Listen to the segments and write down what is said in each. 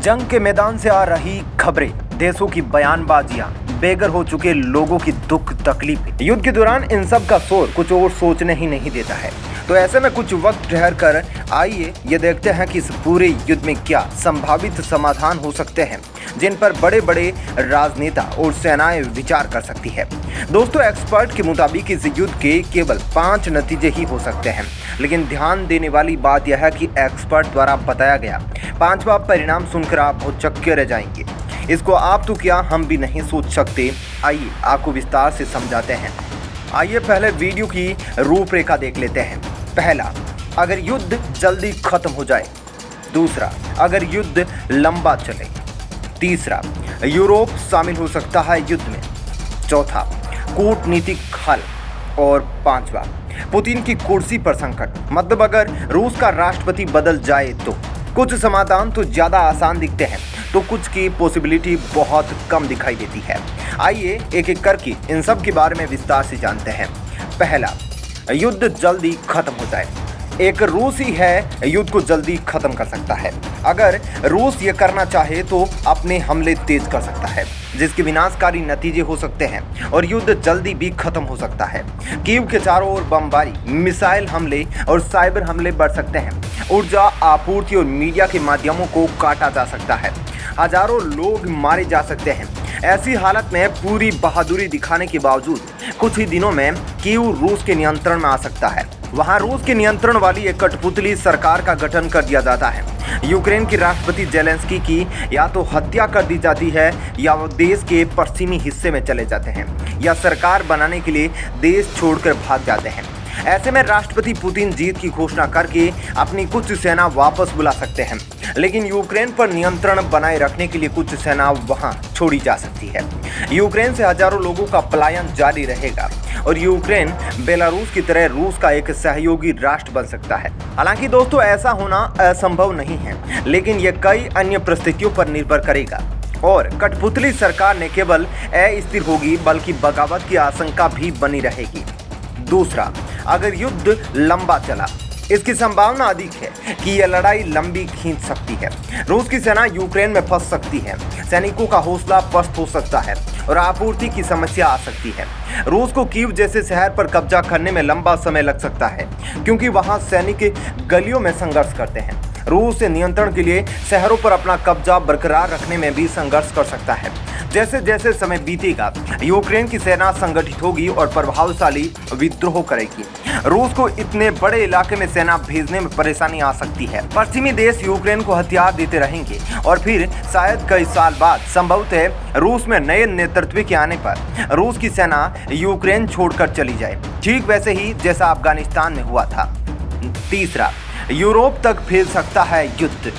जंग के मैदान से आ रही खबरें, देशों की बयानबाजियां, बेघर हो चुके लोगों की दुख तकलीफ, युद्ध के दौरान इन सब का शोर कुछ और सोचने ही नहीं देता है। तो ऐसे में कुछ वक्त ठहर कर आइए ये देखते हैं कि इस पूरे युद्ध में क्या संभावित समाधान हो सकते हैं, जिन पर बड़े बड़े राजनेता और सेनाएं विचार कर सकती है। दोस्तों, एक्सपर्ट के मुताबिक इस युद्ध के केवल 5 नतीजे ही हो सकते हैं, लेकिन ध्यान देने वाली बात यह है कि एक्सपर्ट द्वारा बताया गया 5वां परिणाम सुनकर आप बहुत चक्के रह जाएंगे। इसको आप तो क्या हम भी नहीं सोच सकते। आइए आपको विस्तार से समझाते हैं। आइए पहले वीडियो की रूपरेखा देख लेते हैं। पहला, अगर युद्ध जल्दी खत्म हो जाए। दूसरा, अगर युद्ध लंबा चले। तीसरा, यूरोप शामिल हो सकता है युद्ध में। चौथा, कूटनीतिक हल। और 5वां, पुतिन की कुर्सी पर संकट, मतलब अगर रूस का राष्ट्रपति बदल जाए तो। कुछ समाधान तो ज़्यादा आसान दिखते हैं, तो कुछ की पॉसिबिलिटी बहुत कम दिखाई देती है। आइए एक एक करके इन सब के बारे में विस्तार से जानते हैं। पहला, युद्ध जल्दी खत्म हो जाए। एक रूस ही है युद्ध को जल्दी खत्म कर सकता है। अगर रूस ये करना चाहे तो अपने हमले तेज कर सकता है, जिसके विनाशकारी नतीजे हो सकते हैं और युद्ध जल्दी भी खत्म हो सकता है। कीव के चारों ओर बमबारी, मिसाइल हमले और साइबर हमले बढ़ सकते हैं। ऊर्जा आपूर्ति और मीडिया के माध्यमों को काटा जा सकता है। हजारों लोग मारे जा सकते हैं। ऐसी हालत में पूरी बहादुरी दिखाने के बावजूद कुछ ही दिनों में कीव रूस के नियंत्रण में आ सकता है। वहां रूस के नियंत्रण वाली एक कठपुतली सरकार का गठन कर दिया जाता है। यूक्रेन के राष्ट्रपति जेलेंस्की की या तो हत्या कर दी जाती है या वो देश के पश्चिमी हिस्से में चले जाते हैं या सरकार बनाने के लिए देश छोड़कर भाग जाते हैं। ऐसे में राष्ट्रपति पुतिन जीत की घोषणा करके अपनी कुछ सेना वापस बुला सकते हैं, लेकिन यूक्रेन पर नियंत्रण बनाए रखने के लिए कुछ सेना वहां छोड़ी जा सकती है। यूक्रेन से हजारों लोगों का पलायन जारी रहेगा और यूक्रेन बेलारूस की तरह रूस का एक सहयोगी राष्ट्र बन सकता है। हालांकि दोस्तों, ऐसा होना असंभव नहीं है, लेकिन यह कई अन्य परिस्थितियों पर निर्भर करेगा और कठपुतली सरकार न केवल अस्थिर होगी बल्कि बगावत की आशंका भी बनी रहेगी। दूसरा, अगर युद्ध लंबा चला, इसकी संभावना अधिक है कि यह लड़ाई लंबी खींच सकती है। रूस की सेना यूक्रेन में फंस सकती है, सैनिकों का हौसला पस्त हो सकता है और आपूर्ति की समस्या आ सकती है। रूस को कीव जैसे शहर पर कब्जा करने में लंबा समय लग सकता है, क्योंकि वहां सैनिक गलियों में संघर्ष करते हैं। रूस से नियंत्रण के लिए शहरों पर अपना कब्जा बरकरार रखने में भी संघर्ष कर सकता है। जैसे जैसे समय बीतेगा, यूक्रेन की सेना संगठित होगी और प्रभावशाली विद्रोह करेगी। रूस को इतने बड़े इलाके में सेना भेजने में परेशानी आ सकती है। पश्चिमी देश यूक्रेन को हथियार देते रहेंगे और फिर शायद कई साल बाद संभवतः रूस में नए नेतृत्व के आने पर रूस की सेना यूक्रेन छोड़कर चली जाए, ठीक वैसे ही जैसा अफगानिस्तान में हुआ था। तीसरा, यूरोप तक फैल सकता है युद्ध।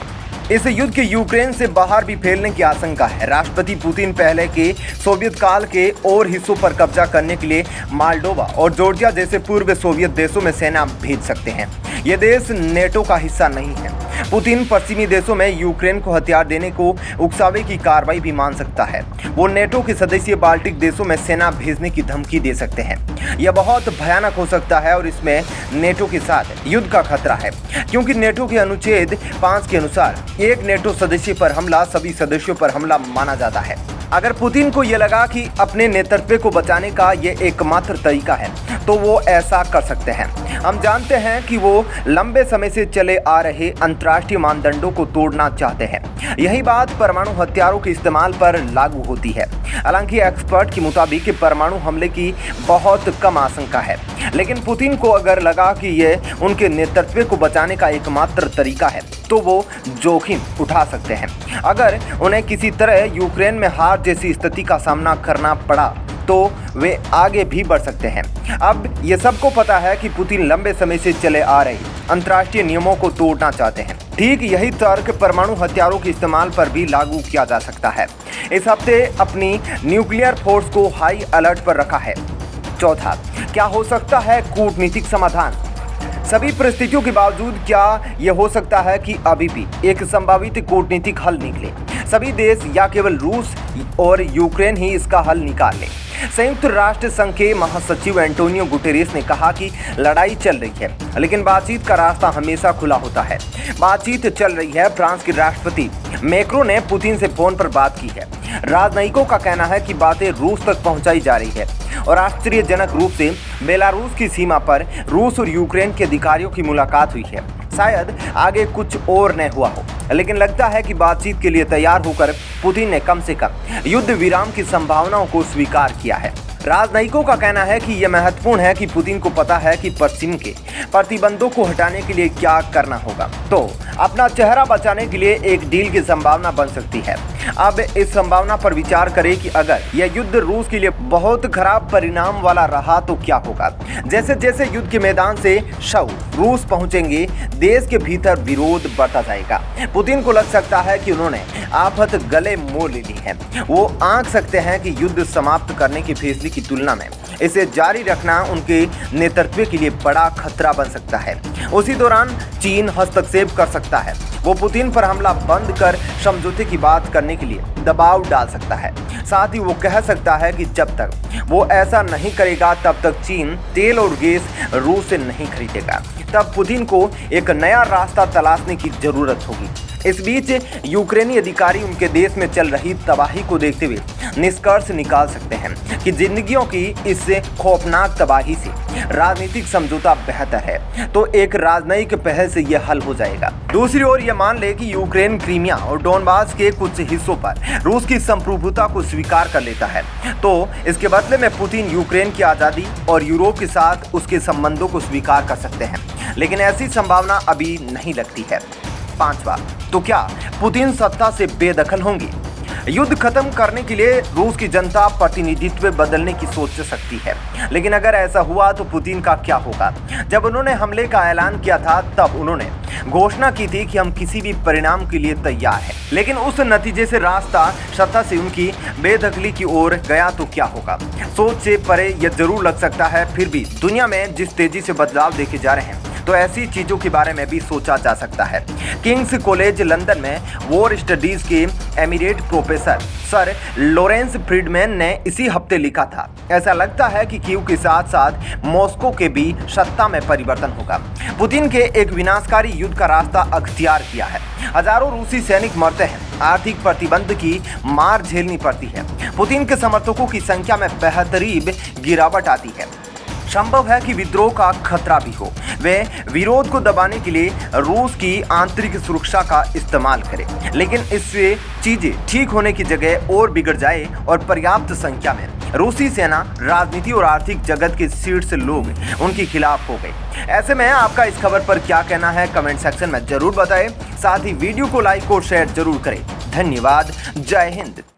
इस युद्ध के यूक्रेन से बाहर भी फैलने की आशंका है। राष्ट्रपति पुतिन पहले के सोवियत काल के और हिस्सों पर कब्जा करने के लिए माल्डोवा और जॉर्जिया जैसे पूर्व सोवियत देशों में सेना भेज सकते हैं। ये देश नेटो का हिस्सा नहीं है। पुतिन पश्चिमी देशों में यूक्रेन को हथियार देने को उकसावे की कार्रवाई भी मान सकता है। वो नेटो के सदस्य बाल्टिक देशों में सेना भेजने की धमकी दे सकते हैं। यह बहुत भयानक हो सकता है और इसमें नेटो के साथ युद्ध का खतरा है, क्योंकि नेटो के अनुच्छेद 5 के अनुसार एक नेटो सदस्य पर हमला सभी सदस्यों पर हमला माना जाता है। अगर पुतिन को यह लगा कि अपने नेतृत्व को बचाने का यह एकमात्र तरीका है, तो वो ऐसा कर सकते हैं। हम जानते हैं कि वो लंबे समय से चले आ रहे अंतर्राष्ट्रीय मानदंडों को तोड़ना चाहते हैं। यही बात परमाणु हथियारों के इस्तेमाल पर लागू होती है। हालांकि एक्सपर्ट के मुताबिक परमाणु हमले की बहुत कम आशंका है, लेकिन पुतिन को अगर लगा कि यह उनके नेतृत्व को बचाने का एकमात्र तरीका है, तो वो जोखिम उठा सकते हैं। अगर उन्हें किसी तरह यूक्रेन में हार जैसी स्थिति का सामना करना पड़ा, तो वे आगे भी बढ़ सकते हैं। अब ये सबको पता है कि पुतिन लंबे समय से चले आ रहे अंतर्राष्ट्रीय नियमों को तोड़ना चाहते हैं। ठीक यही तर्क परमाणु हथियारों के इस्तेमाल पर भी लागू किया जा सकता है। इस हफ्ते अपनी न्यूक्लियर फोर्स को हाई अलर्ट पर रखा है। चौथा, क्या हो सकता है कूटनीतिक समाधान। सभी परिस्थितियों के बावजूद क्या यह हो सकता है कि अभी भी एक संभावित कूटनीतिक हल निकले। सभी देश या केवल रूस और यूक्रेन ही इसका हल निकाल ले। संयुक्त राष्ट्र संघ के महासचिव एंटोनियो गुटेरेस ने कहा कि लड़ाई चल रही है, लेकिन बातचीत का रास्ता हमेशा खुला होता है। बातचीत चल रही है। फ्रांस के राष्ट्रपति मैक्रो ने पुतिन से फोन पर बात की है। राजनयिकों का कहना है कि बातें रूस तक पहुंचाई जा रही है और आश्चर्यजनक रूप से बेलारूस की सीमा पर रूस और यूक्रेन के अधिकारियों की मुलाकात हुई है। शायद आगे कुछ और न हुआ हो, लेकिन लगता है कि बातचीत के लिए तैयार होकर पुतिन ने कम से कम युद्ध विराम की संभावनाओं को स्वीकार किया है। राजनयिकों का कहना है कि यह महत्वपूर्ण है कि पुतिन को पता है कि पश्चिम के प्रतिबंधों को हटाने के लिए क्या करना होगा, तो अपना चेहरा बचाने के लिए एक डील की संभावना बन सकती है। अब इस संभावना पर विचार करें कि अगर यह युद्ध रूस के लिए बहुत खराब परिणाम वाला रहा तो क्या होगा। जैसे जैसे युद्ध के मैदान से शव रूस पहुंचेंगे, देश के भीतर विरोध बढ़ता जाएगा। पुतिन को लग सकता है कि उन्होंने आफत गले मोल ली है। वो आंक सकते हैं कि युद्ध समाप्त करने के फैसले की तुलना में इसे जारी रखना उनके नेतृत्व के लिए बड़ा खतरा बन सकता है। उसी दौरान चीन हस्तक्षेप कर सकता है। वो पुतिन पर हमला बंद कर समझौते की बात करने के लिए दबाव डाल सकता है। साथ ही वो कह सकता है कि जब तक वो ऐसा नहीं करेगा तब तक चीन तेल और गैस रूस से नहीं खरीदेगा। तब पुतिन को एक नया रास्ता तलाशने की जरूरत होगी। इस बीच यूक्रेनी अधिकारी उनके देश में चल रही तबाही को देखते हुए निष्कर्ष निकाल सकते हैं कि जिंदगियों की इस खौफनाक तबाही से राजनीतिक समझौता बेहतर है, तो एक राजनयिक पहल से यह हल हो जाएगा। दूसरी ओर यह मान ले कि यूक्रेन क्रीमिया और डोनबास के कुछ हिस्सों पर रूस की संप्रभुता को स्वीकार कर लेता है, तो इसके बदले में पुतिन यूक्रेन की आज़ादी और यूरोप के साथ उसके संबंधों को स्वीकार कर सकते हैं, लेकिन ऐसी संभावना अभी नहीं लगती है। पांचवा, तो क्या पुतिन सत्ता से बेदखल होंगे? युद्ध खत्म करने के लिए रूस की जनता प्रतिनिधित्व बदलने की सोच सकती है, लेकिन अगर ऐसा हुआ तो पुतिन का क्या होगा? जब उन्होंने हमले का ऐलान किया था तब उन्होंने घोषणा की थी कि हम किसी भी परिणाम के लिए तैयार हैं, लेकिन उस नतीजे से रास्ता सत्ता से उनकी बेदखली की ओर गया तो क्या होगा? सोच से परे यह जरूर लग सकता है। फिर भी दुनिया में जिस तेजी से बदलाव देखे जा रहे हैं, तो ऐसी चीजों के बारे में भी सोचा जा सकता है। किंग्स कॉलेज लंदन में वॉर स्टडीज के emeritus professor sir Lawrence Freedman ने इसी हफ्ते लिखा था, ऐसा लगता है कि कीव के साथ साथ मॉस्को के भी सत्ता में परिवर्तन होगा। पुतिन के एक विनाशकारी युद्ध का रास्ता अख्तियार किया है। हजारों रूसी सैनिक मरते हैं, आर्थिक प्रतिबंध की मार झेलनी पड़ती है। पुतिन के समर्थकों की संख्या में बेहतरीन गिरावट आती है। संभव है कि विद्रोह का खतरा भी हो। वे विरोध को दबाने के लिए रूस की आंतरिक सुरक्षा का इस्तेमाल करें, लेकिन इससे चीजें ठीक होने की जगह और बिगड़ जाए और पर्याप्त संख्या में रूसी सेना, राजनीति और आर्थिक जगत के शीर्ष लोग उनके खिलाफ हो गए। ऐसे में आपका इस खबर पर क्या कहना है, कमेंट सेक्शन में जरूर बताएं। साथ ही वीडियो को लाइक और शेयर जरूर करें। धन्यवाद। जय हिंद।